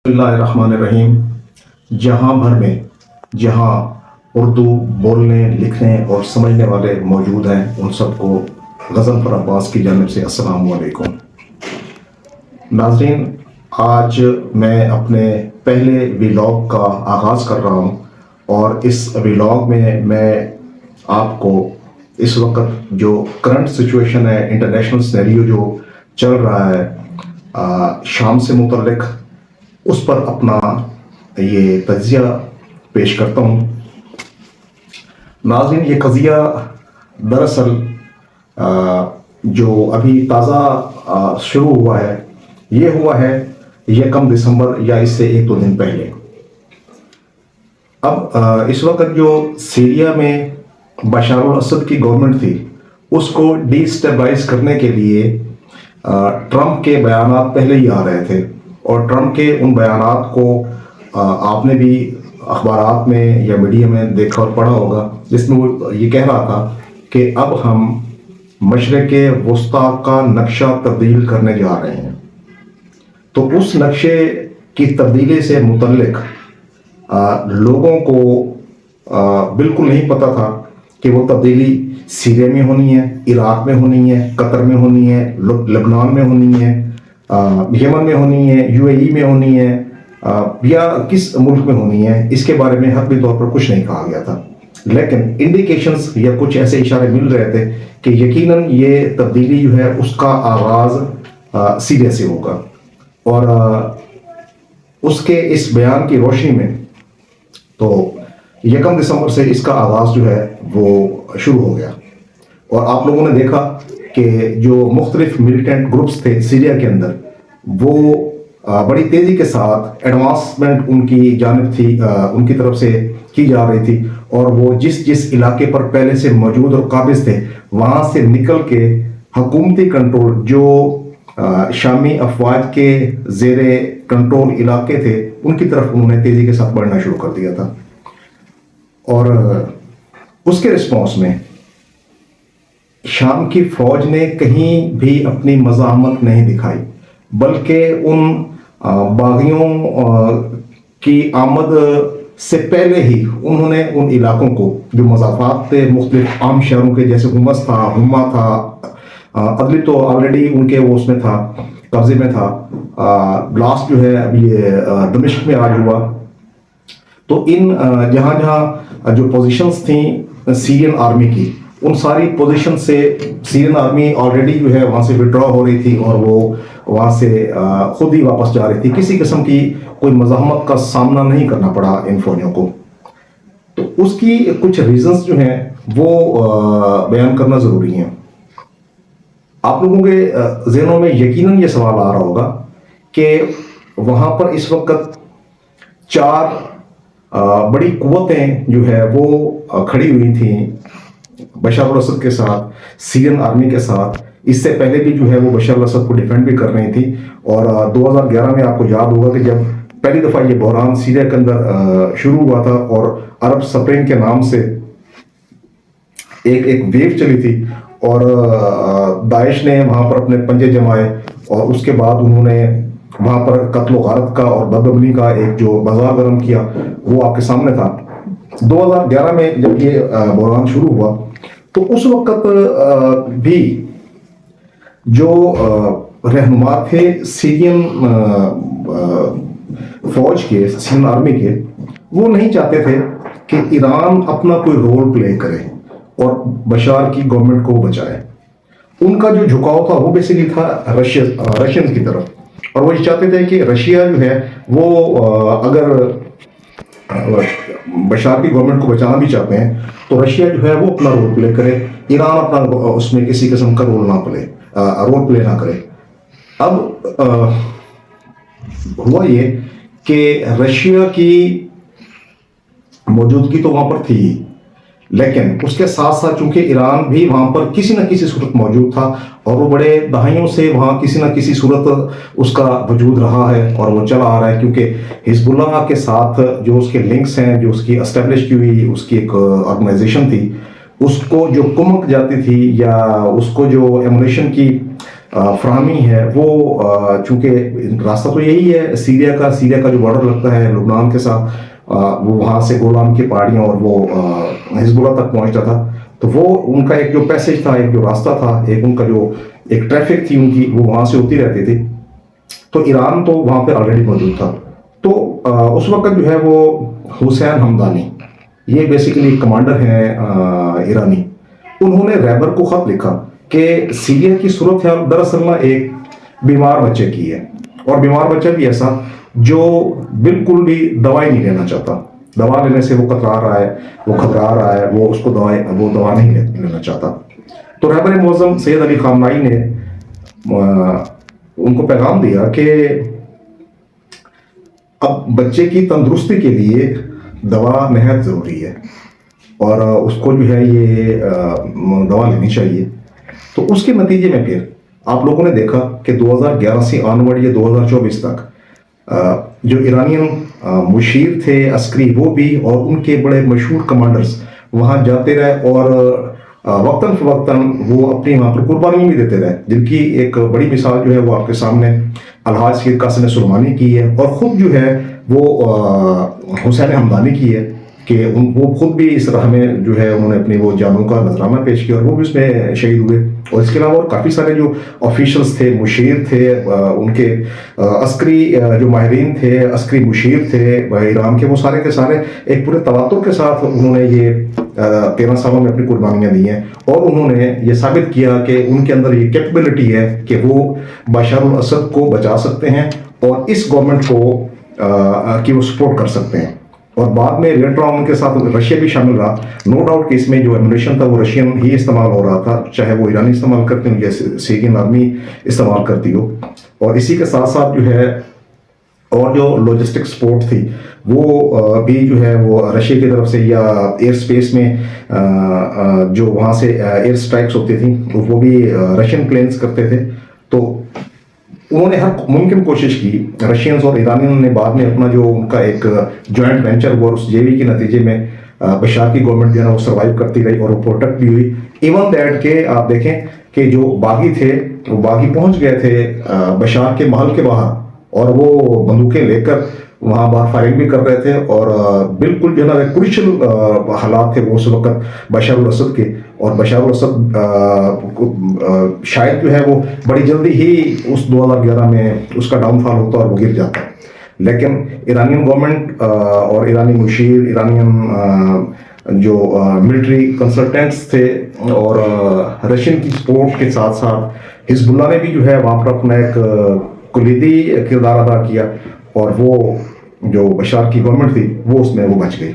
اللہ الرحمن الرحیم۔ جہاں بھر میں جہاں اردو بولنے لکھنے اور سمجھنے والے موجود ہیں ان سب کو غضنفر عباس کی جانب سے السلام علیکم۔ ناظرین، آج میں اپنے پہلے ویلاگ کا آغاز کر رہا ہوں اور اس ویلاگ میں آپ کو اس وقت جو کرنٹ سچویشن ہے، انٹرنیشنل سینیریو جو چل رہا ہے شام سے متعلق، اس پر اپنا یہ تجزیہ پیش کرتا ہوں۔ ناظرین، یہ قضیہ دراصل جو ابھی تازہ شروع ہوا ہے، یہ ہوا ہے 1 دسمبر یا اس سے 1-2 دن پہلے۔ اب اس وقت جو سیریا میں بشار الاسد کی گورنمنٹ تھی، اس کو ڈی اسٹیبلائز کرنے کے لیے ٹرمپ کے بیانات پہلے ہی آ رہے تھے، اور ٹرمپ کے ان بیانات کو آپ نے بھی اخبارات میں یا میڈیا میں دیکھا اور پڑھا ہوگا، جس میں وہ یہ کہہ رہا تھا کہ اب ہم مشرق وسطیٰ کا نقشہ تبدیل کرنے جا رہے ہیں۔ تو اس نقشے کی تبدیلی سے متعلق لوگوں کو بالکل نہیں پتہ تھا کہ وہ تبدیلی سیریا میں ہونی ہے، عراق میں ہونی ہے، قطر میں ہونی ہے، لبنان میں ہونی ہے، یمن میں ہونی ہے، UAE میں ہونی ہے، یا کس ملک میں ہونی ہے۔ اس کے بارے میں حتمی طور پر کچھ نہیں کہا گیا تھا، لیکن انڈیکیشنز یا کچھ ایسے اشارے مل رہے تھے کہ یقیناً یہ تبدیلی جو ہے اس کا آغاز سیریا سے ہوگا، اور اس کے اس بیان کی روشنی میں تو 1 دسمبر سے اس کا آغاز جو ہے وہ شروع ہو گیا۔ اور آپ لوگوں نے دیکھا کہ جو مختلف ملیٹنٹ گروپس تھے سیریا کے اندر، وہ بڑی تیزی کے ساتھ ایڈوانسمنٹ ان کی جانب تھی، ان کی طرف سے کی جا رہی تھی، اور وہ جس علاقے پر پہلے سے موجود اور قابض تھے وہاں سے نکل کے حکومتی کنٹرول جو شامی افواج کے زیر کنٹرول علاقے تھے ان کی طرف انہوں نے تیزی کے ساتھ بڑھنا شروع کر دیا تھا۔ اور اس کے رسپانس میں شام کی فوج نے کہیں بھی اپنی مزاحمت نہیں دکھائی، بلکہ ان باغیوں کی آمد سے پہلے ہی انہوں نے ان علاقوں کو جو مضافات تھے مختلف عام شہروں کے، جیسے حمص تھا، حما تھا، عدلب تو آلریڈی ان کے وہ اس میں تھا، قبضے میں تھا، بلاسٹ جو ہے ابھی دمشق میں آج ہوا۔ تو ان جہاں جہاں جو پوزیشنز تھیں سیرین آرمی کی، ان ساری پوزیشن سے سیرین آرمی آلریڈی جو ہے وہاں سے وڈرا ہو رہی تھی، اور وہ وہاں سے خود ہی واپس جا رہی تھی۔ کسی قسم کی کوئی مزاحمت کا سامنا نہیں کرنا پڑا ان فوجوں کو۔ تو اس کی کچھ ریزنز جو ہیں وہ بیان کرنا ضروری ہیں۔ آپ لوگوں کے ذہنوں میں یقیناً یہ سوال آ رہا ہوگا کہ وہاں پر اس وقت 4 بڑی قوتیں جو ہے وہ کھڑی ہوئی تھیں بشار الاسد کے ساتھ، سیرین آرمی کے ساتھ۔ اس سے پہلے بھی جو ہے وہ بشار الاسد کو ڈیفینڈ بھی کر رہی تھی، اور 2011 میں آپ کو یاد ہوگا کہ جب پہلی دفعہ یہ بحران سیریا کے اندر شروع ہوا تھا اور عرب سپرنگ کے نام سے ایک ویو چلی تھی، اور داعش نے وہاں پر اپنے پنجے جمائے، اور اس کے بعد انہوں نے وہاں پر قتل و غارت کا اور بدامنی کا ایک جو بازار گرم کیا، وہ آپ کے سامنے تھا۔ 2011 میں جب یہ بحران شروع ہوا تو اس وقت بھی جو رہنما تھے سیرین فوج کے، سیرین آرمی کے، وہ نہیں چاہتے تھے کہ ایران اپنا کوئی رول پلے کرے اور بشار کی گورنمنٹ کو بچائے۔ ان کا جو جھکاؤ تھا وہ بیسیکلی تھا رشین کی طرف، اور وہ یہ چاہتے تھے کہ رشیا جو ہے وہ اگر بشار کی گورنمنٹ کو بچانا بھی چاہتے ہیں تو رشیا جو ہے وہ اپنا رول پلے کرے، ایران اپنا اس میں کسی قسم کا رول پلے نہ کرے۔ اب ہوا یہ کہ رشیا کی موجودگی تو وہاں پر تھی، لیکن اس کے ساتھ ساتھ چونکہ ایران بھی وہاں پر کسی نہ کسی صورت موجود تھا، اور وہ بڑے دہائیوں سے وہاں کسی نہ کسی صورت اس کا وجود رہا ہے اور وہ چلا آ رہا ہے، کیونکہ حزب اللہ کے ساتھ جو اس کے لنکس ہیں، جو اس کی اسٹیبلش کی ہوئی اس کی ایک آرگنائزیشن تھی، اس کو جو کمک جاتی تھی یا اس کو جو ایمونیشن کی فراہمی ہے وہ چونکہ راستہ تو یہی ہے سیریا کا جو بارڈر لگتا ہے لبنان کے ساتھ، وہ وہاں سے گولان کی پہاڑیاں اور وہ حزب اللہ تک پہنچتا تھا، تو وہ ان کا ایک جو پیسج تھا، ایک جو راستہ تھا، ایک ان کا جو ایک ٹریفک تھی ان کی، وہ وہاں سے ہوتی رہتی تھی. تو ایران تو وہاں پہ آلریڈی موجود تھا. تو اس وقت جو ہے وہ حسین حمدانی، یہ بیسیکلی کمانڈر ہیں ایرانی، انہوں نے ریبر کو خط لکھا کہ سیریا کی صورتحال دراصل نہ ایک بیمار بچے کی ہے، اور بیمار بچہ بھی ایسا جو بالکل بھی دوائی نہیں لینا چاہتا، دوا لینے سے وہ کترا رہا ہے، وہ گھبرا رہا ہے، وہ اس کو وہ دوا نہیں لینا چاہتا. تو رہبر معظم سید علی خامنائی نے ان کو پیغام دیا کہ اب بچے کی تندرستی کے لیے دوا نہایت ضروری ہے، اور اس کو جو ہے یہ دوا لینی چاہیے. تو اس کے نتیجے میں پھر آپ لوگوں نے دیکھا کہ 2011 سے آنورڈ یا 2024 تک جو ایرانین مشیر تھے عسکری، وہ بھی اور ان کے بڑے مشہور کمانڈرز وہاں جاتے رہے، اور وقتاً فوقتاً وہ اپنی وہاں پر قربانی بھی دیتے رہے، جن کی ایک بڑی مثال جو ہے وہ آپ کے سامنے الحاج سید قاسم سلیمانی کی ہے، اور خود جو ہے وہ حسین حمدانی کی ہے کہ وہ خود بھی اس راہ میں جو ہے انہوں نے اپنی وہ جانوں کا نذرانہ پیش کیا، اور وہ بھی اس میں شہید ہوئے. اور اس کے علاوہ اور کافی سارے جو آفیشلز تھے، مشیر تھے، ان کے عسکری جو ماہرین تھے، عسکری مشیر تھے ایران کے، وہ سارے کے سارے ایک پورے تواتر کے ساتھ انہوں نے یہ 13 سالوں میں اپنی قربانیاں دی ہیں، اور انہوں نے یہ ثابت کیا کہ ان کے اندر یہ کیپبلٹی ہے کہ وہ بشار الاسد کو بچا سکتے ہیں اور اس گورنمنٹ کو کی وہ سپورٹ کر سکتے ہیں. اور بعد میں لیٹر آن ان کے ساتھ رشیا بھی شامل رہا. نو ڈاؤٹ کہ اس میں جو ایمونیشن تھا وہ رشین ہی استعمال ہو رہا تھا، چاہے وہ ایرانی استعمال کرتے ہوں یا سیرین آرمی استعمال کرتی ہو. اور اسی کے ساتھ ساتھ جو ہے اور جو لاجسٹک سپورٹ تھی وہ بھی جو ہے وہ رشیا کی طرف سے، یا ایئر سپیس میں جو وہاں سے ایئر سٹرائکس ہوتی تھیں وہ بھی رشین پلینز کرتے تھے. تو انہوں نے ہر ممکن کوشش کی، رشینز اور ایرانیوں نے بعد میں اپنا جو ان کا ایک جوائنٹ وینچر ہوا، اس JV کے نتیجے میں بشار کی گورنمنٹ جو ہے نا وہ سروائیو کرتی رہی اور وہ پروٹیکٹ بھی ہوئی. ایون دیٹ کہ آپ دیکھیں کہ جو باغی تھے وہ باغی پہنچ گئے تھے بشار کے محل کے باہر، اور وہ بندوقیں لے کر وہاں باہر فائرنگ بھی کر رہے تھے، اور بالکل جو ہے نا کروشل حالات تھے وہ اس وقت بشار الاسد کے. اور بشار الاسد شاید جو ہے وہ بڑی جلدی ہی اس 2011 میں اس کا ڈاؤن فال ہوتا اور وہ گر جاتا. لیکن ایرانین گورنمنٹ اور ایرانی مشیر، ایرانین جو ملٹری کنسلٹنٹس تھے، اور رشین کی سپورٹ کے ساتھ ساتھ حزب اللہ نے بھی جو ہے وہاں پر اپنا ایک کلیدی کردار ادا کیا، اور وہ جو بشار کی گورنمنٹ تھی وہ اس میں وہ بچ گئی.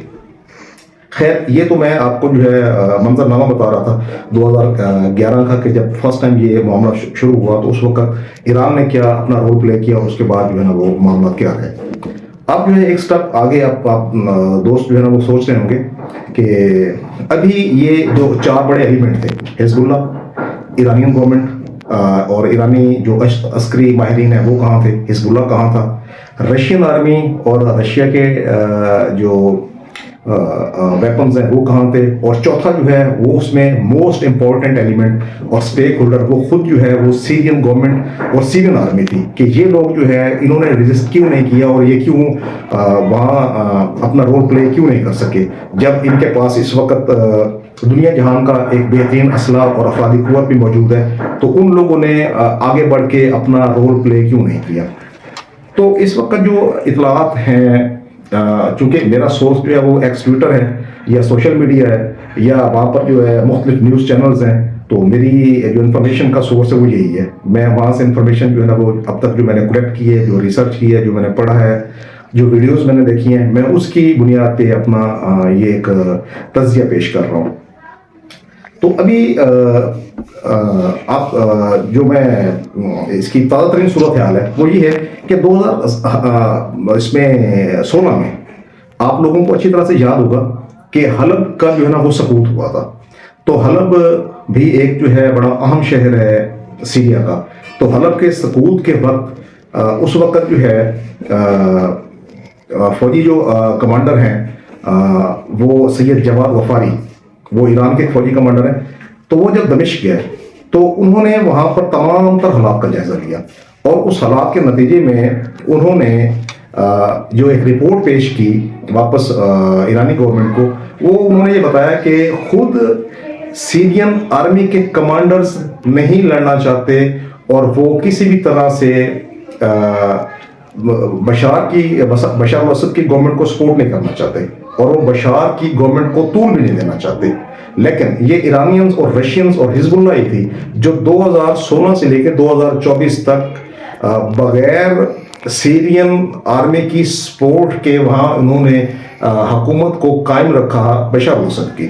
خیر یہ تو میں آپ کو جو ہے منظرنامہ بتا رہا تھا 2011 کا، کہ جب فرسٹ ٹائم یہ معاملہ شروع ہوا تو اس وقت ایران نے کیا اپنا رول پلے کیا، اور اس کے بعد جو ہے نا وہ معاملات کیا رہے. اب جو ہے ایک سٹیپ آگے آپ دوست جو ہے نا وہ سوچ رہے ہوں گے کہ ابھی یہ جو 4 بڑے ایلیمنٹ تھے، حزب اللہ، ایرانین گورنمنٹ اور ایرانی جو عسکری ماہرین ہیں وہ کہاں تھے، حزب اللہ کہاں تھا، رشین آرمی اور رشیا کے جو ویپنز ہیں وہ کہاں تھے، اور چوتھا جو ہے وہ اس میں موسٹ امپورٹنٹ ایلیمنٹ اور سٹیک ہولڈر وہ خود جو ہے وہ سیرین گورنمنٹ اور سیرین آرمی تھی، کہ یہ لوگ جو ہے انہوں نے رجسٹ کیوں نہیں کیا، اور یہ کیوں وہاں اپنا رول پلے کیوں نہیں کر سکے، جب ان کے پاس اس وقت دنیا جہان کا ایک بہترین اسلحہ اور افرادی قوت بھی موجود ہے، تو ان لوگوں نے آگے بڑھ کے اپنا رول پلے کیوں نہیں کیا. تو اس وقت جو اطلاعات ہیں، چونکہ میرا سورس جو ہے وہ ایکس ٹویٹر ہے یا سوشل میڈیا ہے یا وہاں پر جو ہے مختلف نیوز چینلز ہیں، تو میری جو انفارمیشن کا سورس ہے وہ یہی ہے. میں وہاں سے انفارمیشن جو ہے نا وہ اب تک جو میں نے کلیکٹ کی ہے، جو ریسرچ کی ہے، جو میں نے پڑھا ہے، جو ویڈیوز میں نے دیکھی ہیں، میں اس کی بنیاد پہ اپنا یہ ایک تجزیہ پیش کر رہا ہوں. تو ابھی آپ جو میں اس کی تازہ ترین صورتحال ہے وہ یہ ہے کہ 2016 میں آپ لوگوں کو اچھی طرح سے یاد ہوگا کہ حلب کا جو ہے نا وہ سقوط ہوا تھا. تو حلب بھی ایک جو ہے بڑا اہم شہر ہے سیریا کا. تو حلب کے سقوط کے وقت اس وقت جو ہے فوجی جو کمانڈر ہیں وہ سید جواد غفاری، وہ ایران کے فوجی کمانڈر ہیں. تو وہ جب دمشق گئے تو انہوں نے وہاں پر تمام تر حالات کا جائزہ لیا اور اس حالات کے نتیجے میں انہوں نے جو ایک رپورٹ پیش کی واپس ایرانی گورنمنٹ کو، وہ انہوں نے یہ بتایا کہ خود سیرین آرمی کے کمانڈرز نہیں لڑنا چاہتے اور وہ کسی بھی طرح سے بشار الاسد کی گورنمنٹ کو سپورٹ نہیں کرنا چاہتے اور وہ بشار کی گورنمنٹ کو طول بھی نہیں دینا چاہتے. لیکن یہ ایرانینز اور رشینز اور حزب اللہ ہی تھی جو 2016 سے لے کے 2024 تک بغیر سیرین آرمی کی سپورٹ کے وہاں انہوں نے حکومت کو قائم رکھا بشار الاسد کی.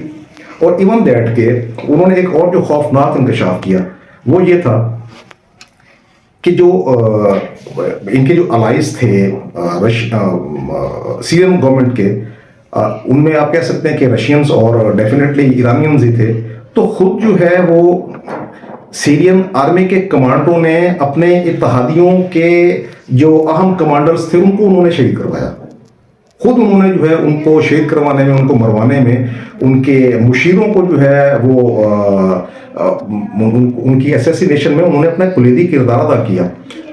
اور ایون دیٹ کہ انہوں نے ایک اور جو خوفناک انکشاف کیا وہ یہ تھا کہ جو ان کے جو الائز تھے سیرین گورنمنٹ کے، ان میں آپ کہہ سکتے ہیں کہ رشینز اور ڈیفینیٹلی ایرانینز ہی تھے، تو خود جو ہے وہ سیرین آرمی کے کمانڈروں نے اپنے اتحادیوں کے جو اہم کمانڈرز تھے ان کو انہوں نے شہید کروایا. خود انہوں نے جو ہے ان کو شہید کروانے میں، ان کو مروانے میں، ان کے مشیروں کو جو ہے وہ ان کی اسیسینیشن میں انہوں نے اپنا کلیدی کردار ادا کیا.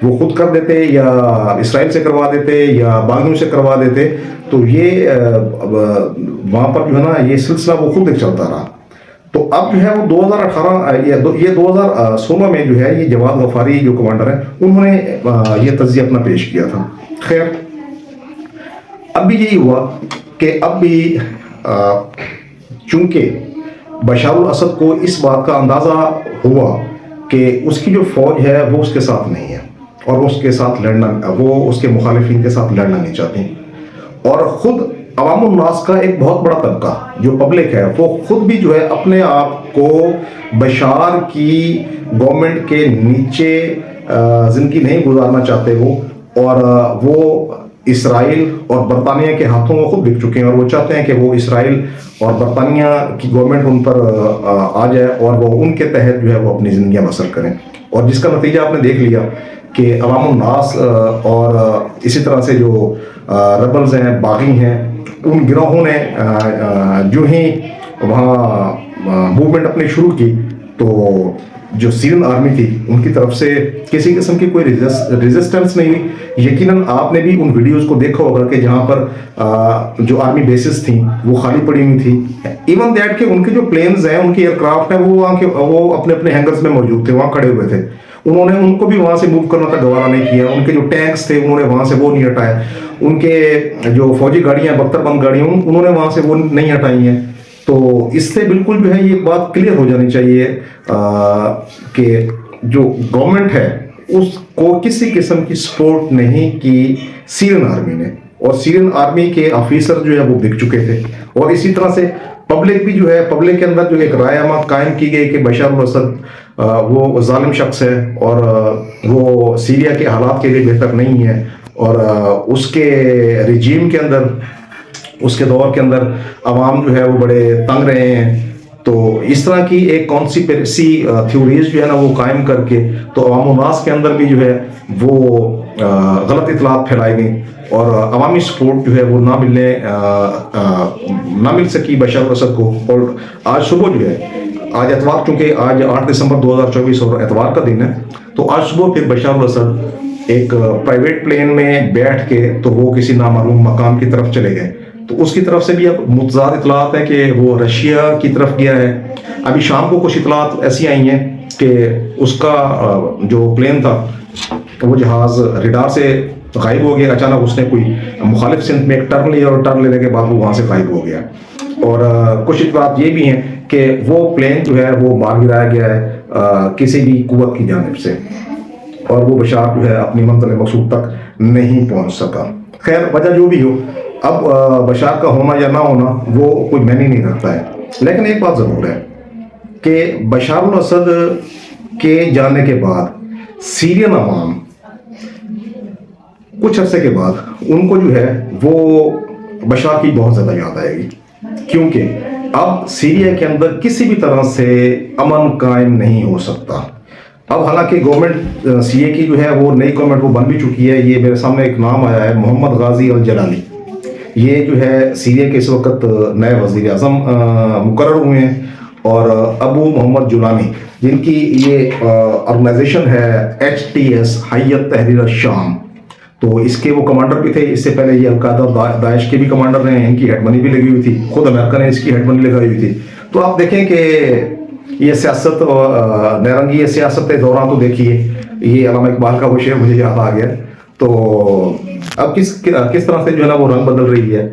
وہ خود کر دیتے یا اسرائیل سے کروا دیتے یا باغیوں سے کروا دیتے، تو یہ وہاں پر جو ہے نا یہ سلسلہ وہ خود ایک چلتا رہا. تو اب جو ہے وہ 2016 میں جو ہے یہ جواد غفاری جو کمانڈر ہیں انہوں نے یہ تجزیہ اپنا پیش کیا تھا. خیر اب بھی یہی ہوا کہ اب بھی چونکہ بشار الاسد کو اس بات کا اندازہ ہوا کہ اس کی جو فوج ہے وہ اس کے ساتھ نہیں ہے اور وہ اس کے ساتھ لڑنا، وہ اس کے مخالفین کے ساتھ لڑنا نہیں چاہتے، اور خود عوام الناس کا ایک بہت بڑا طبقہ جو پبلک ہے وہ خود بھی جو ہے اپنے آپ کو بشار کی گورنمنٹ کے نیچے زندگی نہیں گزارنا چاہتے وہ، اور وہ اسرائیل اور برطانیہ کے ہاتھوں وہ خود بک چکے ہیں اور وہ چاہتے ہیں کہ وہ اسرائیل اور برطانیہ کی گورنمنٹ ان پر آ جائے اور وہ ان کے تحت جو ہے وہ اپنی زندگیاں بسر کریں. اور جس کا نتیجہ آپ نے دیکھ لیا کہ عوام الناس اور اسی طرح سے جو ریبلز ہیں، باغی ہیں، ان گروہوں نے جو ہی وہاں موومنٹ اپنی شروع کی تو جو سیرین آرمی تھی ان کی طرف سے کسی قسم کی کوئی ریزسٹنس نہیں ہوئی. یقیناً آپ نے بھی ان ویڈیوز کو دیکھا ہوگا کہ جہاں پر جو آرمی بیسز تھیں وہ خالی پڑی ہوئی تھی. ایون دیٹ کہ ان کے جو پلینز ہیں، ان کے ایئر کرافٹ ہیں، وہ اپنے اپنے ہینگرز میں موجود تھے، وہاں کھڑے ہوئے تھے. انہوں نے ان کو بھی وہاں سے موو کرنا تک گوارا نہیں کیا. ان کے جو ٹینکس تھے انہوں نے وہاں سے وہ نہیں ہٹائے. ان کے جو فوجی گاڑیاں، بختر بند گاڑیاں، انہوں نے وہاں سے وہ نہیں ہٹائی ہیں. تو اس سے بالکل جو ہے یہ بات کلیئر ہو جانی چاہیے کہ جو گورنمنٹ ہے اس کو کسی قسم کی سپورٹ نہیں کی سیرین آرمی نے، اور سیرین آرمی کے آفیسر جو ہے وہ بک چکے تھے. اور اسی طرح سے پبلک بھی جو ہے، پبلک کے اندر جو ایک رائے عامہ قائم کی گئی کہ بشار الاسد وہ ظالم شخص ہے اور وہ سیریا کے حالات کے لیے بہتر نہیں ہے، اور اس کے رجیم کے اندر، اس کے دور کے اندر عوام جو ہے وہ بڑے تنگ رہے ہیں. تو اس طرح کی ایک کانسپیریسی تھیوریز جو ہے نا وہ قائم کر کے تو عوام الناس کے اندر بھی جو ہے وہ غلط اطلاعات پھیلائی گئیں اور عوامی سپورٹ جو ہے وہ نہ مل سکی بشار الاسد کو. اور آج صبح جو ہے، آج اتوار، چونکہ آج 8 دسمبر 2024 اور اتوار کا دن ہے، تو آج صبح پھر بشار الاسد ایک پرائیویٹ پلین میں بیٹھ کے تو وہ کسی نامعلوم مقام کی طرف چلے گئے. تو اس کی طرف سے بھی اب متضاد اطلاعات ہیں کہ وہ رشیا کی طرف گیا ہے. ابھی شام کو کچھ اطلاعات ایسی آئی ہیں کہ اس کا جو پلین تھا وہ جہاز ریڈار سے غائب ہو گیا. اچانک اس نے کوئی مخالف سمت میں ایک ٹرن لیا اور ٹرن لینے کے بعد وہ وہاں سے غائب ہو گیا. اور کچھ اطلاعات یہ بھی ہیں کہ وہ پلین جو ہے وہ مار گرایا گیا ہے کسی بھی قوت کی جانب سے، اور وہ بشار جو ہے اپنی منزل مقصود تک نہیں پہنچ سکا. خیر وجہ جو بھی ہو، اب بشار کا ہونا یا نہ ہونا وہ کوئی معنی نہیں رکھتا ہے. لیکن ایک بات ضرور ہے کہ بشار الاسد کے جانے کے بعد سیرین عوام کچھ عرصے کے بعد ان کو جو ہے وہ بشار کی بہت زیادہ یاد آئے گی، کیونکہ اب سیریا کے اندر کسی بھی طرح سے امن قائم نہیں ہو سکتا. اب حالانکہ گورنمنٹ سیریا کی جو ہے وہ نئی گورنمنٹ وہ بن بھی چکی ہے. یہ میرے سامنے ایک نام آیا ہے، محمد غازی الجلالی. یہ جو ہے سیریا کے اس وقت نئے وزیر اعظم مقرر ہوئے ہیں، اور ابو محمد جولانی، جن کی یہ آرگنائزیشن ہے HTS حیت تحریر الشام، تو اس کے وہ کمانڈر بھی تھے. اس سے پہلے یہ القاعدہ اور داعش کے بھی کمانڈر رہے ہیں. ان کی ہیڈ منی بھی لگی ہوئی تھی، خود امریکہ نے اس کی ہیڈ منی لگائی ہوئی تھی. تو آپ دیکھیں کہ یہ سیاست نیرنگی سیاست دوران، تو دیکھیے یہ علامہ اقبال کا وہ شعر مجھے یاد آ گیا. تو اب کس طرح سے جو ہے نا وہ رنگ بدل رہی ہے.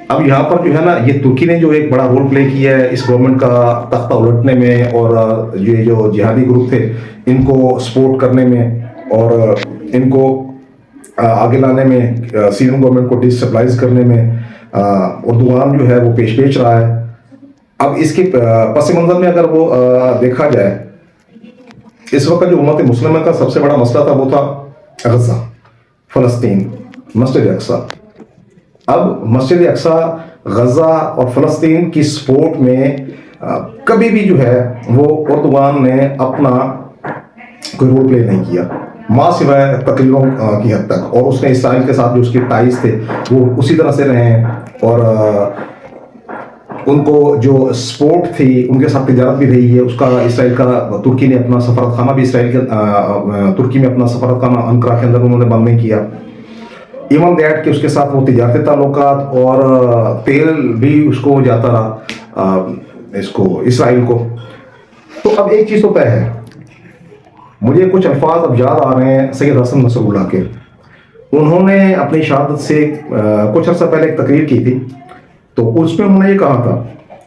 اب یہاں پر جو ہے نا یہ ترکی نے جو ایک بڑا رول پلے کیا ہے اس گورنمنٹ کا تختہ الٹنے میں، اور یہ جو جہادی گروپ تھے ان کو سپورٹ کرنے میں اور ان کو آگے لانے میں، سینئر گورنمنٹ کو ڈسٹیبلائز کرنے میں اردوغان جو ہے وہ پیش رہا ہے. اب اس کے پس منظر میں اگر وہ دیکھا جائے، اس وقت جو امت مسلمہ کا سب سے بڑا مسئلہ تھا وہ تھا غزہ، فلسطین، مسجد اقصیٰ. اب مسجد اقصیٰ، غزہ اور فلسطین کی سپورٹ میں کبھی بھی جو ہے وہ اردوغان نے اپنا کوئی رول پلے نہیں کیا، ماں سوائے تقریروں کی حد تک. اور اس نے اسرائیل کے ساتھ جو اس کے ٹائز تھے وہ اسی طرح سے رہے ہیں، اور ان کو جو سپورٹ تھی ان کے ساتھ تجارت بھی رہی ہے. اس کا اسرائیل کا، ترکی نے اپنا سفارت خانہ بھی اسرائیل کے ترکی میں اپنا سفارت خانہ انقرہ کے اندر انہوں نے بند نہیں کیا. ایون دیٹ کہ اس کے ساتھ وہ تجارتی تعلقات اور تیل بھی اس کو جاتا رہا اس کو اسرائیل کو. تو اب ایک چیز تو طے ہے، مجھے کچھ الفاظ اب یاد آ رہے ہیں سید حسن نصر اللہ کے. انہوں نے اپنی شہادت سے کچھ عرصہ پہلے ایک تقریر کی تھی، تو اس میں انہوں نے یہ کہا تھا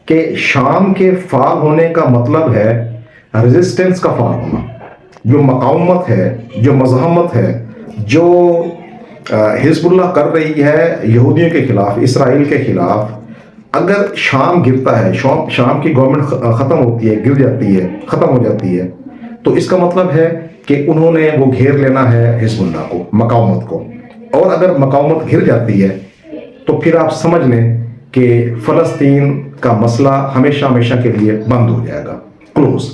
کہ شام کے فعال ہونے کا مطلب ہے ریزسٹنس کا فعال ہونا. جو مقاومت ہے، جو مزاحمت ہے، جو حزب اللہ کر رہی ہے یہودیوں کے خلاف، اسرائیل کے خلاف، اگر شام گرتا ہے، شام کی گورنمنٹ ختم ہوتی ہے، گر جاتی ہے، ختم ہو جاتی ہے، تو اس کا مطلب ہے کہ انہوں نے وہ گھیر لینا ہے حزب اللہ کو، مقاومت کو. اور اگر مقاومت گر جاتی ہے تو پھر آپ سمجھ لیں کہ فلسطین کا مسئلہ ہمیشہ ہمیشہ کے لیے بند ہو جائے گا، کلوز.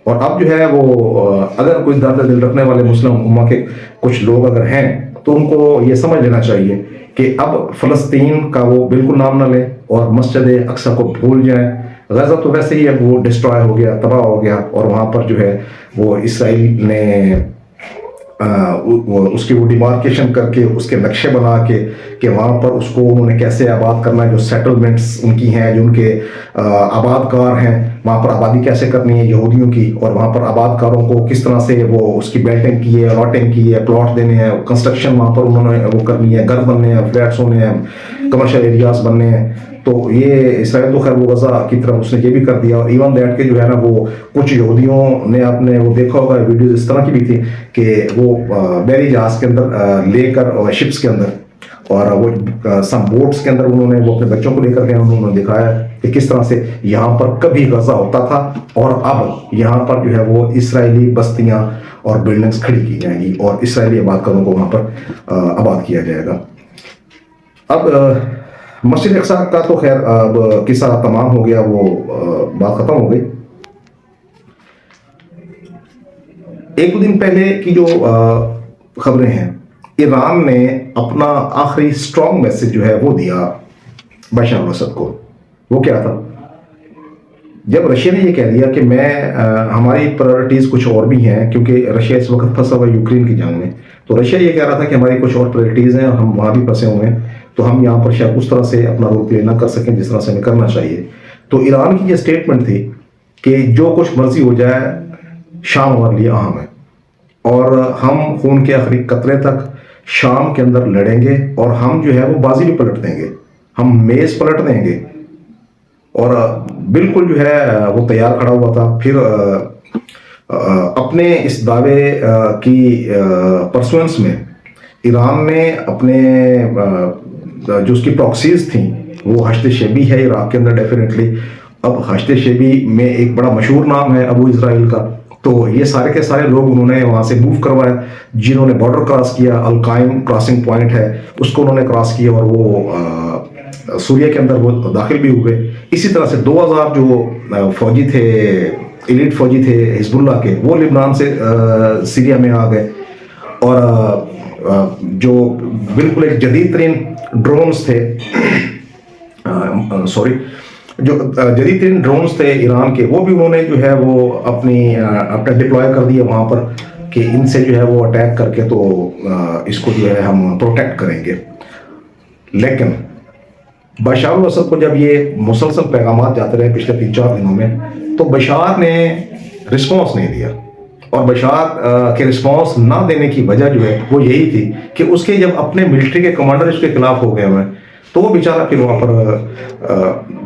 اور اب جو ہے وہ اگر کوئی درد دل رکھنے والے مسلم امہ کے کچھ لوگ اگر ہیں تو ان کو یہ سمجھ لینا چاہیے کہ اب فلسطین کا وہ بالکل نام نہ لیں اور مسجد اقصیٰ کو بھول جائیں. غزہ تو ویسے ہی اب وہ ڈسٹرائے ہو گیا، تباہ ہو گیا، اور وہاں پر جو ہے وہ اسرائیل نے اس کی وہ ڈیمارکیشن کر کے اس کے نقشے بنا کے کہ وہاں پر اس کو انہوں نے کیسے آباد کرنا ہے، جو سیٹلمنٹس ان کی ہیں، جو ان کے آباد کار ہیں، وہاں پر آبادی کیسے کرنی ہے یہودیوں کی، اور وہاں پر آباد کاروں کو کس طرح سے وہ اس کی بیلٹنگ کی ہے، الاٹنگ کی ہے، پلاٹ دینے ہیں، کنسٹرکشن وہاں پر انہوں نے وہ کرنی ہے، گھر بننے ہیں، فلیٹس ہونے ہیں، کمرشل ایریاز بننے ہیں. تو یہ اسرائیل تو خیر وہ غزہ کی طرف اس نے یہ بھی کر دیا. اور ایون دیٹ کے جو ہے نا وہ کچھ یہودیوں نے آپ نے وہ دیکھا ہوگا ویڈیوز اس طرح کی بھی تھی کہ وہ بحری جہاز کے اندر لے کر شپس کے اندر اور وہ سم بوٹس کے اندر انہوں نے وہ اپنے بچوں کو لے کر گئے. انہوں نے دکھایا کہ کس طرح سے یہاں پر کبھی غزہ ہوتا تھا اور اب یہاں پر جو ہے وہ اسرائیلی بستیاں اور بلڈنگز کھڑی کی جائیں گی اور اسرائیلی آباد کاروں کو وہاں پر آباد کیا جائے گا. اب مسجد اقصیٰ کا تو خیر اب قصہ تمام ہو گیا، وہ بات ختم ہو گئی. ایک دو دن پہلے کی جو خبریں ہیں، ایران نے اپنا آخری سٹرونگ میسج جو ہے وہ دیا بشار الاسد کو. وہ کیا تھا؟ جب رشیا نے یہ کہہ دیا کہ ہماری پرائرٹیز کچھ اور بھی ہیں، کیونکہ رشیا اس وقت پھنسا ہوا یوکرین کی جنگ میں، تو رشیا یہ کہہ رہا تھا کہ ہماری کچھ اور پرائرٹیز ہیں اور ہم وہاں بھی پھنسے ہوئے ہیں، تو ہم یہاں پر شاید اس طرح سے اپنا رول پلے نہ کر سکیں جس طرح سے ہمیں کرنا چاہیے. تو ایران کی یہ سٹیٹمنٹ تھی کہ جو کچھ مرضی ہو جائے شام ہمارے لیے اہم ہے، اور ہم خون کے آخری قطرے تک شام کے اندر لڑیں گے، اور ہم جو ہے وہ بازی بھی پلٹ دیں گے، ہم میز پلٹ دیں گے. اور بالکل جو ہے وہ تیار کھڑا ہوا تھا. پھر اپنے اس دعوے کی پرسوئنس میں ایران نے اپنے جو اس کی پراکسیز تھیں، وہ ہشت شیبی ہے عراق کے اندر ڈیفینیٹلی. اب ہشت شیبی میں ایک بڑا مشہور نام ہے ابو اسرائیل کا، تو یہ سارے کے سارے لوگ انہوں نے وہاں سے موو کروائے جنہوں نے بارڈر کراس کیا. القائم کراسنگ پوائنٹ ہے، اس کو انہوں نے کراس کیا اور وہ سوریہ کے اندر وہ داخل بھی ہوئے. اسی طرح سے 2000 جو فوجی تھے، ایلیٹ فوجی تھے حزب اللہ کے، وہ لبنان سے سیریا میں آ گئے. اور جو بالکل ایک جدید ترین ڈرونز تھے، جو جدید ترین ڈرونز تھے ایران کے وہ بھی انہوں نے جو ہے وہ اپنے ڈپلوائے کر دیے وہاں پر کہ ان سے جو ہے وہ اٹیک کر کے تو اس کو جو ہے ہم پروٹیکٹ کریں گے. لیکن بشار الاسد کو جب یہ مسلسل پیغامات جاتے رہے پچھلے 3-4 دنوں میں تو بشار نے رسپانس نہیں دیا. اور بشار کے رسپانس نہ دینے کی وجہ جو ہے وہ یہی تھی کہ اس کے جب اپنے ملٹری کے کمانڈر اس کے خلاف ہو گئے ہوئے تو وہ بیچارہ پھر وہاں پر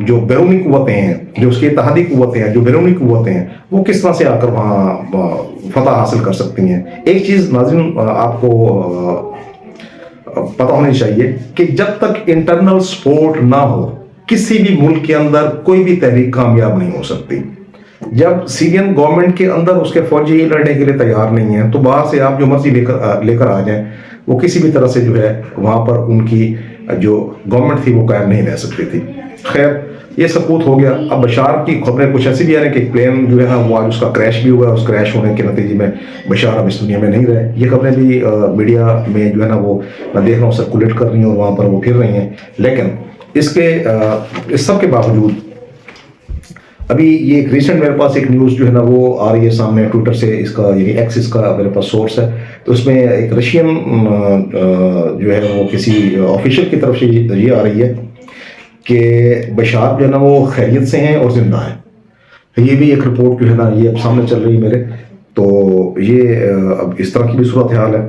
جو بیرونی قوتیں ہیں، جو اس کی اتحادی قوتیں ہیں، جو بیرونی قوتیں ہیں، وہ کس طرح سے آ کر وہاں فتح حاصل کر سکتی ہیں. ایک چیز ناظرین آپ کو پتہ ہونی چاہیے کہ جب تک انٹرنل سپورٹ نہ ہو کسی بھی ملک کے اندر کوئی بھی تحریک کامیاب نہیں ہو سکتی. جب سیرین گورنمنٹ کے اندر اس کے فوجی لڑنے کے لیے تیار نہیں ہیں تو باہر سے آپ جو مرضی لے کر آ جائیں وہ کسی بھی طرح سے جو ہے وہاں پر ان کی جو گورنمنٹ تھی وہ قائم نہیں رہ سکتی تھی. خیر یہ سکوت ہو گیا. اب بشار کی خبریں کچھ ایسی بھی آ رہی ہیں کہ پلین جو ہے نا وہ آج اس کا کریش بھی ہوا. اس کریش ہونے کے نتیجے میں بشار اب اس دنیا میں نہیں رہے. یہ خبریں بھی میڈیا میں جو ہے نا وہ میں دیکھ رہا ہوں سرکولیٹ کر رہی ہیں اور وہاں پر وہ پھر رہی ہیں. لیکن اس سب کے باوجود ابھی یہ ایک ریسنٹ میرے پاس ایک نیوز جو ہے نا وہ آ رہی ہے سامنے ٹویٹر سے، اس کا یعنی ایکسس کا میرے پاس سورس ہے. تو اس میں ایک رشین جو ہے وہ کسی آفیشل کی طرف سے یہ آ رہی ہے کہ بشار جو ہے نا وہ خیریت سے ہیں اور زندہ ہیں. یہ بھی ایک رپورٹ جو ہے نا یہ اب سامنے چل رہی ہے میرے. تو یہ اب اس طرح کی بھی صورتحال ہے.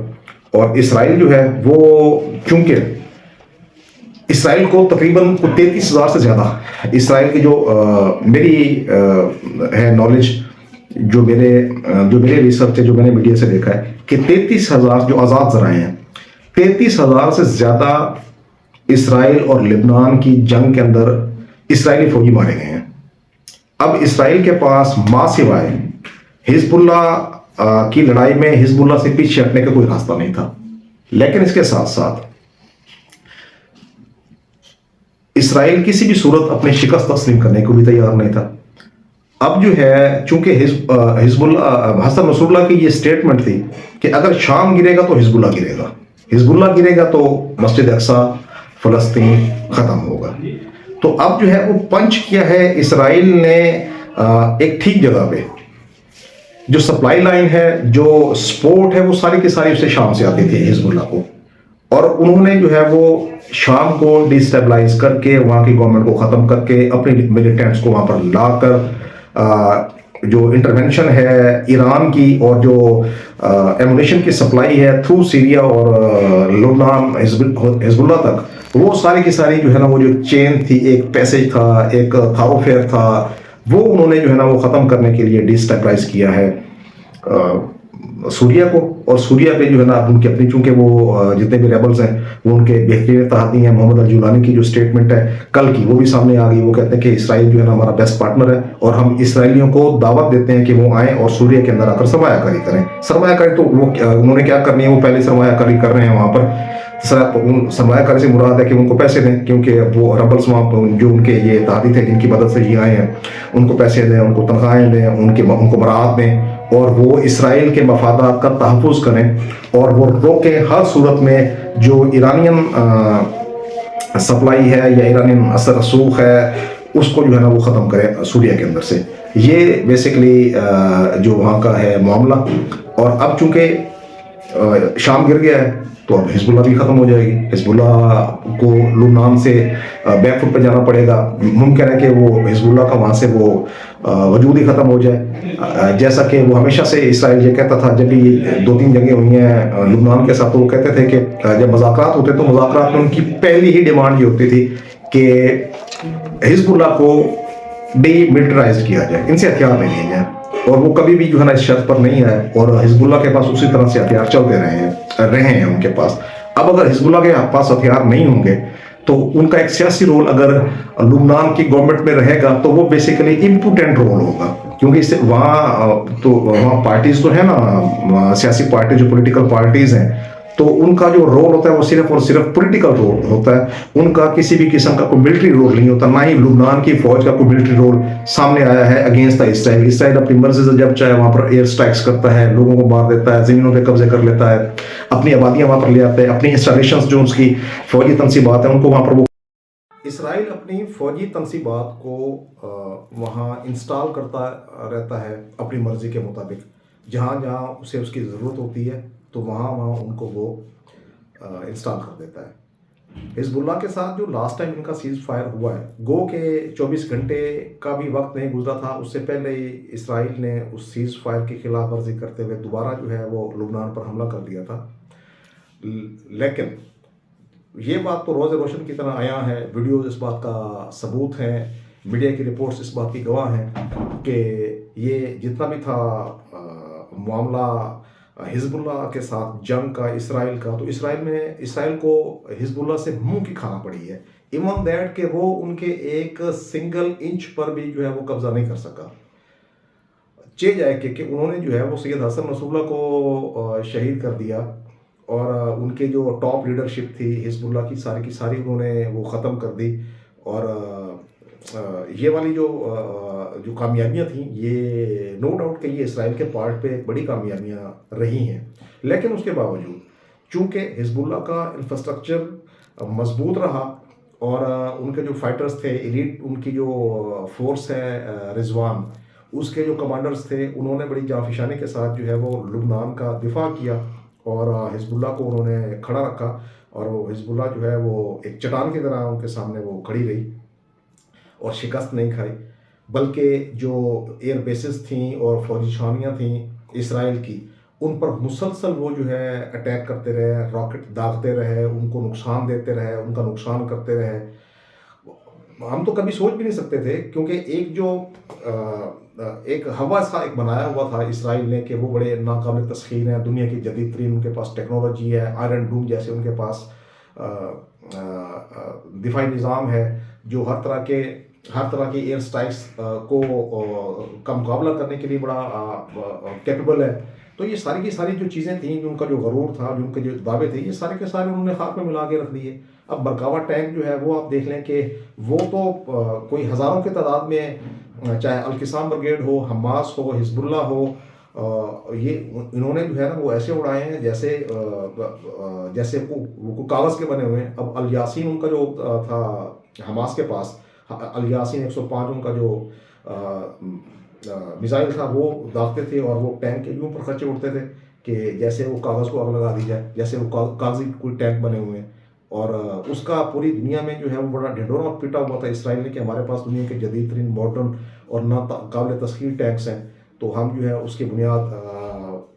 اور اسرائیل جو ہے وہ چونکہ اسرائیل کو تقریباً 33,000 سے زیادہ اسرائیل کی جو میری ہے نالج، جو میرے ریسرچ ہے، جو میں نے میڈیا سے دیکھا ہے کہ 33,000 جو آزاد ذرائع ہیں، 33,000 سے زیادہ اسرائیل اور لبنان کی جنگ کے اندر اسرائیلی فوجی مارے گئے ہیں. اب اسرائیل کے پاس ماں سوائے حزب اللہ کی لڑائی میں حزب اللہ سے پیچھے ہٹنے کا کوئی راستہ نہیں تھا. لیکن اس کے ساتھ ساتھ اسرائیل کسی بھی صورت اپنے شکست تسلیم کرنے کو بھی تیار نہیں تھا. اب جو ہے چونکہ حزب اللہ حسن نصر اللہ کی یہ سٹیٹمنٹ تھی کہ اگر شام گرے گا تو حزب اللہ گرے گا، حزب اللہ گرے گا تو مسجد اقصی فلسطین ختم ہوگا. تو اب جو ہے وہ پنچ کیا ہے اسرائیل نے ایک ٹھیک جگہ پہ. جو سپلائی لائن ہے، جو سپورٹ ہے، وہ ساری کی ساری اسے شام سے آتی تھی حزب اللہ کو. اور انہوں نے جو ہے وہ شام کو ڈی اسٹیبلائز کر کے وہاں کی گورنمنٹ کو ختم کر کے اپنے ملیٹنٹس کو وہاں پر لا کر جو انٹرونشن ہے ایران کی اور جو ایمونیشن کی سپلائی ہے تھرو سیریا اور لبنان حزب اللہ تک، وہ ساری کی ساری جو ہے نا وہ جو چین تھی، ایک پیسج تھا، ایک تھاروفیئر تھا، وہ انہوں نے جو ہے نا وہ ختم کرنے کے لیے ڈی اسٹیبلائز کیا ہے سوریا کو. اور سوریا پہ جو ہے نا ان کی اپنی چونکہ وہ جتنے بھی ریبلز ہیں وہ ان کے بہترین اتحادی ہیں. محمد الجولانی کی جو سٹیٹمنٹ ہے کل کی وہ بھی سامنے آ گئی. وہ کہتے ہیں کہ اسرائیل جو ہے نا ہمارا بیسٹ پارٹنر ہے اور ہم اسرائیلیوں کو دعوت دیتے ہیں کہ وہ آئیں اور سوریا کے اندر آ کر سرمایہ کاری کریں. سرمایہ کاری تو وہ انہوں نے کیا کرنی ہے، وہ پہلے سرمایہ کاری کر رہے ہیں وہاں پر. سرمایہ کاری سے مراد ہے کہ ان کو پیسے دیں، کیونکہ وہ ربلز وہاں جو ان کے یہ اتحادی تھے جن کی مدد سے یہ آئے ہیں ان کو پیسے دیں، ان کو تنخواہیں دیں، ان کو مراعات دیں اور وہ اسرائیل کے مفادات کا تحفظ کریں اور وہ روکیں ہر صورت میں جو ایرانین سپلائی ہے یا ایرانین اثر رسوخ ہے اس کو جو ہے نا وہ ختم کریں سوریا کے اندر سے. یہ بیسیکلی جو وہاں کا ہے معاملہ. اور اب چونکہ شام گر گیا ہے تو اب حزب اللہ بھی ختم ہو جائے گی. حزب اللہ کو لبنان سے بیک فٹ پہ جانا پڑے گا. ممکن ہے کہ وہ حزب اللہ کا وہاں سے وہ وجود ہی ختم ہو جائے، جیسا کہ وہ ہمیشہ سے اسرائیل یہ کہتا تھا. جب بھی 2-3 جنگیں ہوئی ہیں لبنان کے ساتھ تو وہ کہتے تھے کہ جب مذاکرات ہوتے تو مذاکرات میں ان کی پہلی ہی ڈیمانڈ یہ ہوتی تھی کہ حزب اللہ کو ڈی ملٹرائز کیا جائے، ان سے ہتھیار نہیں لیے جائیں. اور وہ کبھی بھی جو ہے نا اس شرط پر نہیں آئے اور حزب اللہ کے پاس اسی طرح سے ہتھیار چلتے رہے ہیں ان کے پاس. اب اگر حزب اللہ کے پاس ہتھیار نہیں ہوں گے تو ان کا ایک سیاسی رول اگر لبنان کی گورنمنٹ میں رہے گا تو وہ بیسیکلی امپوٹنٹ رول ہوگا، کیونکہ اس سے وہاں پارٹیز تو ہیں نا، سیاسی پارٹی جو پولیٹیکل پارٹیز ہیں، تو ان کا جو رول ہوتا ہے وہ صرف اور صرف پولیٹیکل رول ہوتا ہے. ان کا کسی بھی قسم کا کوئی ملٹری رول نہیں ہوتا، نہ ہی لبنان کی فوج کا کوئی ملٹری رول سامنے آیا ہے اگینسٹ اسرائیل. اسرائیل اپنی مرضی سے جب چاہے وہاں پر ایئر سٹرائکس کرتا ہے، لوگوں کو مار دیتا ہے، زمینوں پہ قبضے کر لیتا ہے، اپنی آبادیاں وہاں پر لے آتا ہے، اپنی انسٹالیشنز جو اس کی فوجی تنصیبات ہیں ان کو وہاں پر وہ اسرائیل اپنی فوجی تنصیبات کو وہاں انسٹال کرتا رہتا ہے اپنی مرضی کے مطابق، جہاں جہاں اسے اس کی ضرورت ہوتی ہے تو وہاں وہاں ان کو وہ انسٹال کر دیتا ہے۔ حزب اللہ کے ساتھ جو لاسٹ ٹائم ان کا سیز فائر ہوا ہے، گو کہ 24 گھنٹے کا بھی وقت نہیں گزرا تھا اس سے پہلے ہی اسرائیل نے اس سیز فائر کی خلاف ورزی کرتے ہوئے دوبارہ جو ہے وہ لبنان پر حملہ کر دیا تھا۔ لیکن یہ بات تو روز روشن کی طرح عیاں ہے، ویڈیوز اس بات کا ثبوت ہیں، میڈیا کی رپورٹس اس بات کی گواہ ہیں کہ یہ جتنا بھی تھا معاملہ حزب اللہ کے ساتھ جنگ کا اسرائیل کا، تو اسرائیل کو حزب اللہ سے منہ کی کھانا پڑی ہے، ایون دیٹ کہ وہ ان کے ایک سنگل انچ پر بھی جو ہے وہ قبضہ نہیں کر سکا۔ جائے کہ انہوں نے جو ہے وہ سید حسن نصر اللہ کو شہید کر دیا، اور ان کے جو ٹاپ لیڈرشپ تھی حزب اللہ کی ساری انہوں نے وہ ختم کر دی، اور یہ والی جو کامیابیاں تھیں، یہ نو ڈاؤٹ کہ یہ اسرائیل کے پارٹ پہ ایک بڑی کامیابیاں رہی ہیں، لیکن اس کے باوجود چونکہ حزب اللہ کا انفراسٹرکچر مضبوط رہا، اور ان کے جو فائٹرز تھے، ایلیٹ ان کی جو فورس ہے رضوان، اس کے جو کمانڈرز تھے، انہوں نے بڑی جانفشانی کے ساتھ جو ہے وہ لبنان کا دفاع کیا، اور حزب اللہ کو انہوں نے کھڑا رکھا، اور وہ حزب اللہ جو ہے وہ ایک چٹان کی طرح ان کے سامنے وہ کھڑی رہی اور شکست نہیں کھائی، بلکہ جو ایئر بیسز تھیں اور فوجی چھاؤنیاں تھیں اسرائیل کی، ان پر مسلسل وہ جو ہے اٹیک کرتے رہے، راکٹ داغتے رہے، ان کو نقصان دیتے رہے، ان کا نقصان کرتے رہے۔ ہم تو کبھی سوچ بھی نہیں سکتے تھے، کیونکہ ایک ہوا سا ایک بنایا ہوا تھا اسرائیل نے کہ وہ بڑے ناقابل تسخیر ہیں، دنیا کی جدید ترین ان کے پاس ٹیکنالوجی ہے، آئرن ڈوم جیسے ان کے پاس دفاعی نظام ہے جو ہر طرح کے ایئر سٹرائکس کو کا مقابلہ کرنے کے لیے بڑا کیپیبل ہے۔ تو یہ ساری کی ساری جو چیزیں تھیں، جو ان کا جو غرور تھا، جو ان کے جو دعوے تھے، یہ سارے کے سارے انہوں نے خاک میں ملا کے رکھ دیے۔ اب برکاوا ٹینک جو ہے وہ آپ دیکھ لیں کہ وہ تو کوئی ہزاروں کی تعداد میں، چاہے القسام بریگیڈ ہو، حماس ہو، حزب اللہ ہو، یہ انہوں نے جو ہے نا وہ ایسے اڑائے ہیں جیسے وہ کاغذ کے بنے ہوئے ہیں۔ اب الیاسین ان کا جو تھا حماس کے پاس، الیاسین 105 ان کا جو میزائل تھا، وہ داغتے تھے، اور وہ ٹینک کے یوں پر خرچے اڑتے تھے کہ جیسے وہ کاغذ کو آگ لگا دی جائے، جیسے وہ کاغذی کوئی ٹینک بنے ہوئے ہیں۔ اور اس کا پوری دنیا میں جو ہے وہ بڑا ڈھنڈورا پیٹا ہوا تھا اسرائیل نے کہ ہمارے پاس دنیا کے جدید ترین ماڈرن اور ناقابل تسخیر ٹینکس ہیں، تو ہم جو ہے اس کی بنیاد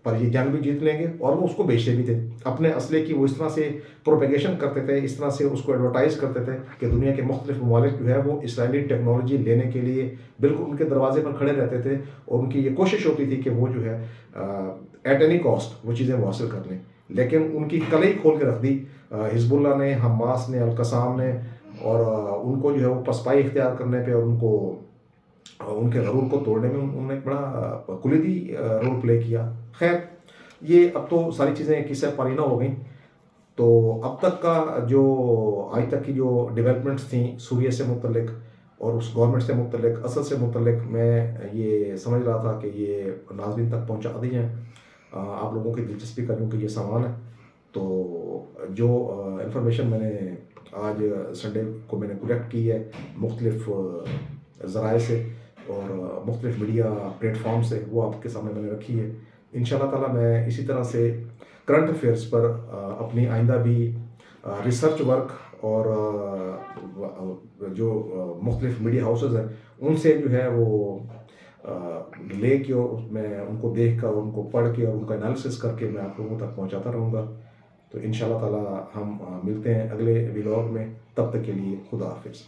پر یہ جنگ بھی جیت لیں گے۔ اور وہ اس کو بیچتے بھی تھے، اپنے اسلحے کی وہ اس طرح سے پروپیگیشن کرتے تھے، اس طرح سے اس کو ایڈورٹائز کرتے تھے کہ دنیا کے مختلف ممالک جو ہے وہ اسرائیلی ٹیکنالوجی لینے کے لیے بالکل ان کے دروازے پر کھڑے رہتے تھے، اور ان کی یہ کوشش ہوتی تھی کہ وہ جو ہے ایٹ اینی کاسٹ وہ چیزیں وہ حاصل کر لیں۔ لیکن ان کی کلئی کھول کے رکھ دی حزب اللہ نے، حماس نے، القسام نے، اور ان کو جو ہے وہ پسپائی اختیار کرنے پہ اور ان کے غرور کو توڑنے میں انہوں نے ایک بڑا کلیدی رول پلے کیا۔ خیر، یہ اب تو ساری چیزیں قصہ پارینہ ہو گئیں۔ تو اب تک کا جو آج تک کی جو ڈیولپمنٹس تھیں سوریہ سے متعلق اور اس گورنمنٹ سے متعلق، اسد سے متعلق، میں یہ سمجھ رہا تھا کہ یہ ناظرین تک پہنچا دی ہیں، آپ لوگوں کی دلچسپی کا کیونکہ یہ سامان ہے۔ تو جو انفارمیشن میں نے آج سنڈے کو میں نے کلیکٹ کی ہے مختلف ذرائع سے اور مختلف میڈیا پلیٹ فارم سے، وہ آپ کے سامنے میں نے رکھی ہے۔ انشاءاللہ تعالیٰ میں اسی طرح سے کرنٹ افیئرس پر اپنی آئندہ بھی ریسرچ ورک اور جو مختلف میڈیا ہاؤسز ہیں ان سے جو ہے وہ لے کے، اور میں ان کو دیکھ کر، ان کو پڑھ کے اور ان کا انالیسس کر کے میں آپ لوگوں تک پہنچاتا رہوں گا۔ تو انشاءاللہ تعالیٰ ہم ملتے ہیں اگلے ولاگ میں، تب تک کے لیے خدا حافظ۔